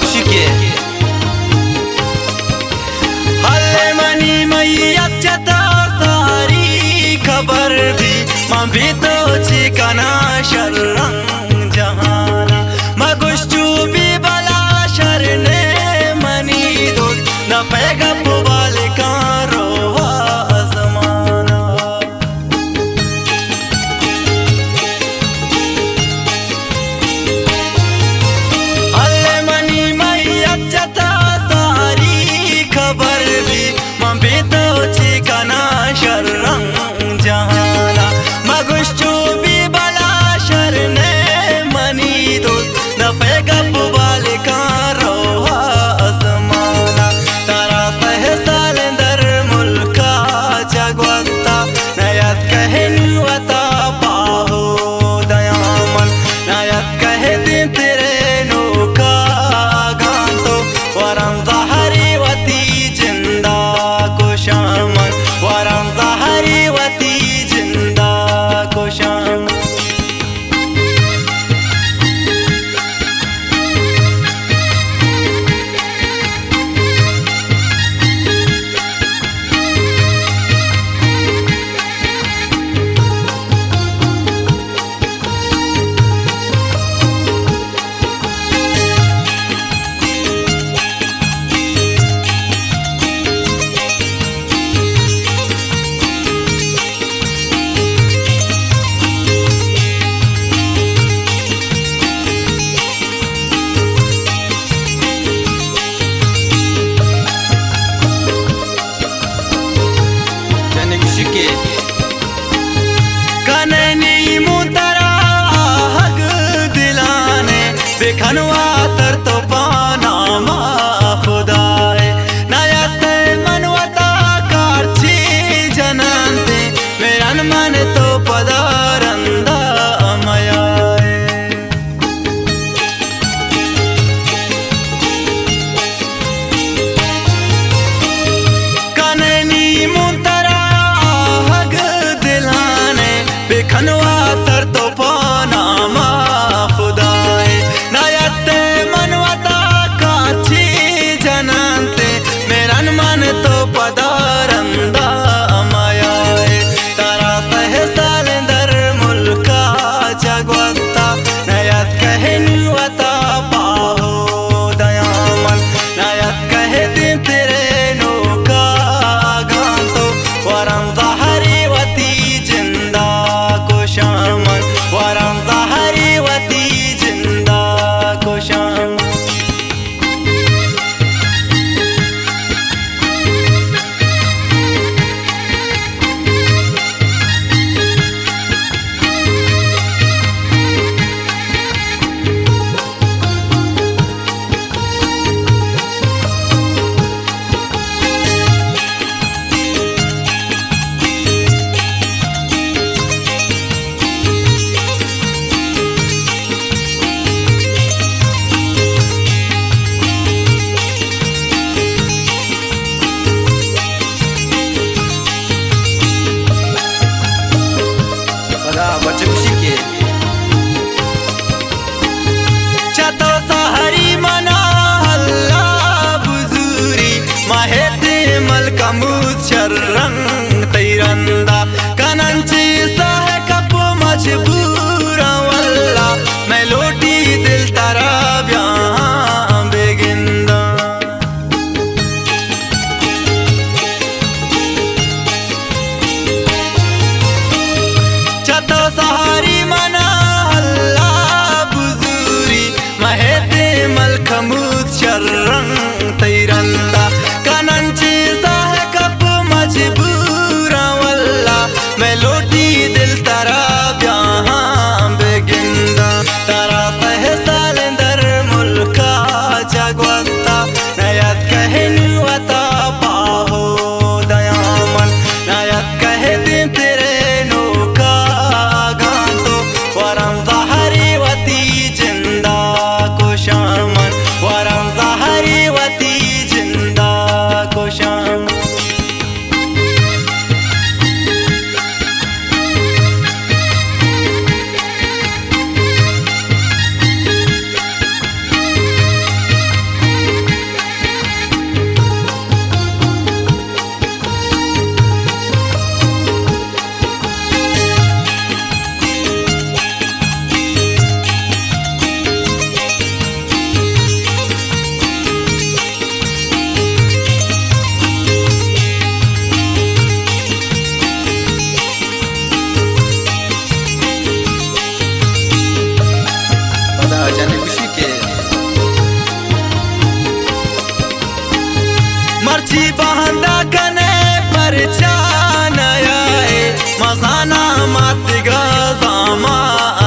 खुशी के हल्ले मनी मैयच्चता सारी खबर भी मां भी तो चिकना शर्रंग जहाना मगुश्चू भी बला शरने मनी दोस्त न पैगा पुबाल का रोहा जमाना हल्ले मनी मैयच्चता सारी खबर भी मां भी तो चिकना शर्रंग जहाना मगुश्चू भी बला शरने मनी दोस्त न पैगा पुबाल का रोहा जमाना तारा सहसाल दर मुल्का जगवस्ता नयत कहन वता पाहो दयामन नयत कह दे तेरे नोका गांतो वरम जहरी वती जिंदा को शामन वरम जहरी वती जिंदा को शामन कननी मुतरा हग दिलाने बेखनवा तर तो पाना मा खुदाए नयत मनवता कारची जनंते मेरन मन तो पदारंदा मयाए कननी मुतरा हग दिलाने बेखनवा तर तो पाना मा खुदाए नयत मनवता काची जनंते मेरन मन तो पदारंदा मयाए तारा सहसाल दर मुल्का जगवस्ता नयत कहन वता पाहो दयामन नयत कह दे तेरे नोका गांतो वरम जहरी वती जिंदा को शामन वरम जहरी वती जिंदा को शामन बच्चे खुशी के चतो सहरी मना हल्ला बुजुरी माहेते मलकमूत शर्रंग तैरंदा कनंची सह कप मजबूरा वल्ला मेलोडी दिल तारा ब्याह बेगिंदा चतो सहारी मना हल्ला बुजुरी महेते मलकमूत शर्रंग तैरंदा कनंची सह कप मजबूर मर्ची बांधा कने पर चानयाए मसाना मत गाजामा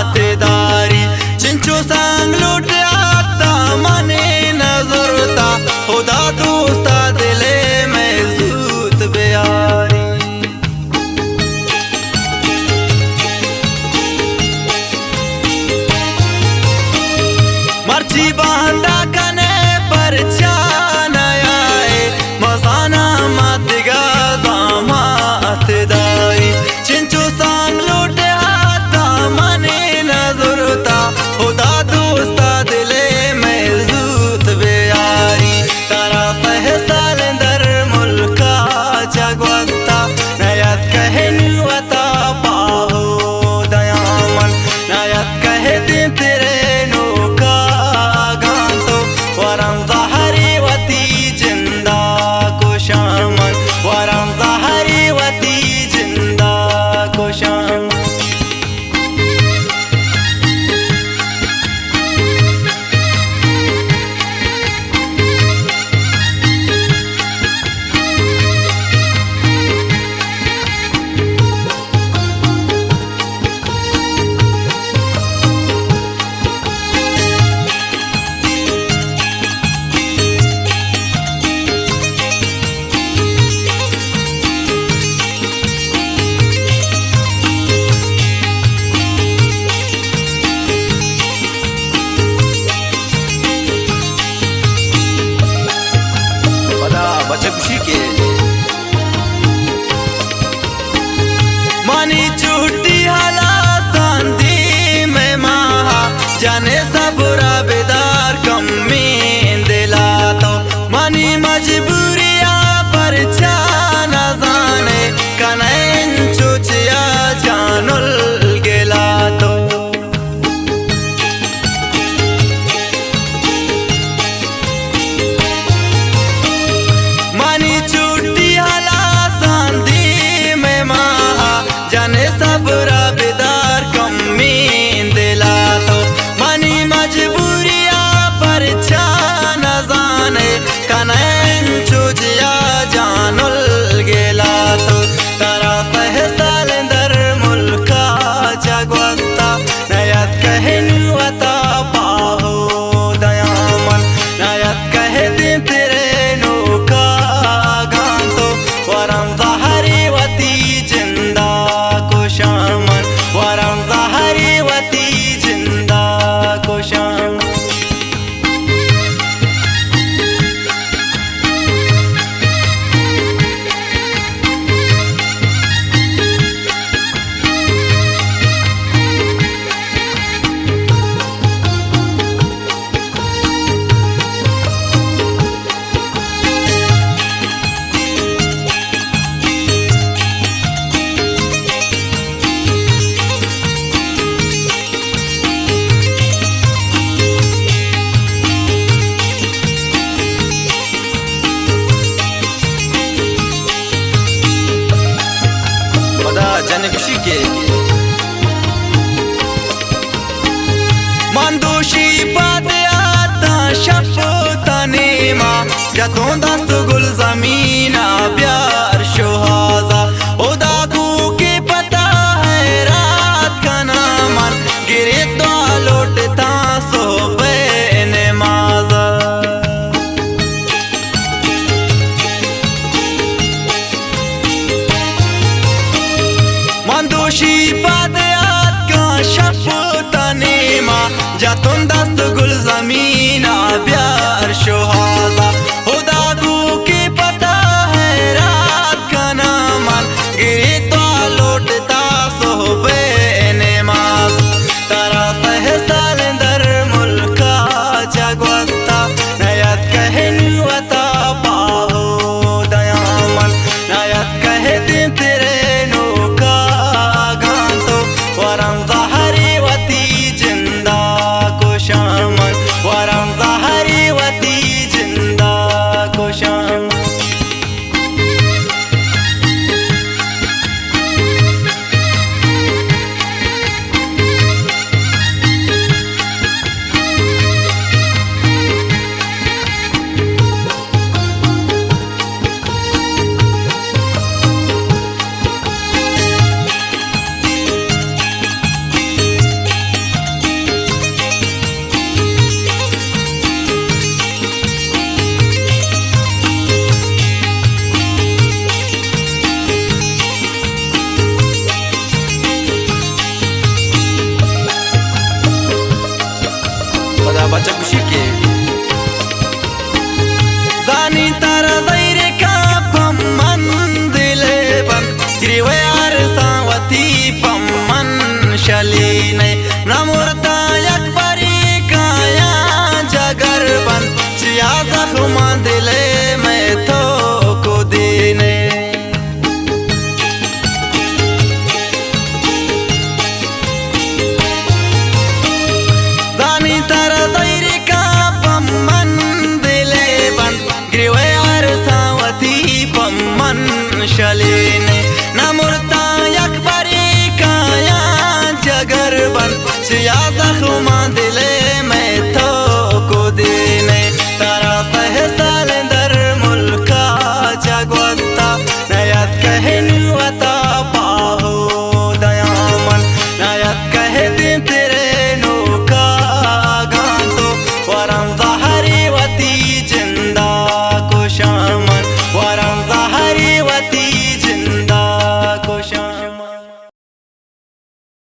अतेदारी चिंचो संग लुट आता मने नजरता खुदा दोस्ता दिले में जूत बेयारी मर्ची बांधा कने पर चानयाए मसाना मत गाजामा अतेदारी चिंचो संग लुट आता मने नजरता खुदा दोस्ता दिले में जूत बेयारी तारा फहसाल दर मुल्का जगवस्ता नयत कहनी वता पाहो दयामन नयत कह दे तेरे नोका गांतो वरम ज़हरी वती जिंदा को शामन वरम ज़हरी वती जिंदा को शामन बच्चे खुशी के मानी छुट्टी हाला सांदी में महा जाने सबरा बेदार कम में दिला तो मानी मजबूरिया पर जाना जाने कनैन चुचिया जानुल गेला तो मानी छुट्टी हाला सांदी में महा जाने सबरा बेदार कम में दिला तो मानी मजबूरिया पर जाना जाने कनैन चुजिया जानुल गेला तो तारा फहसाल दर मुल्का जगवस्ता नयत कहनी वता पाहो दयामन नयत कह दे तेरे नोका गांतो वरम ज़हरी वती जिंदा को शामन वरम ज़हरी वती जिंदा को शामन जनकुशी के मंदोशी पाते आता शफताने माँ जतों दस्त गुल जमीना प्यार शोहाजा उदा को के पता है रात का नामन गिरे तो लौटता सोबे नमाज़ा मंदोशी पादयात का शफताने माँ जतों दस्त गुल जमीना प्यार शोहाजा खुदा को के पता है रात का नामन गिरे तो लौटता सोबे नमाज तारा फहसाल दर मुल्का जगवस्ता नयत कहनी वता पाहो दयामन नयत कह दे तेरे नोका गांतो वरम ज़हरी वती जिंदा को شلي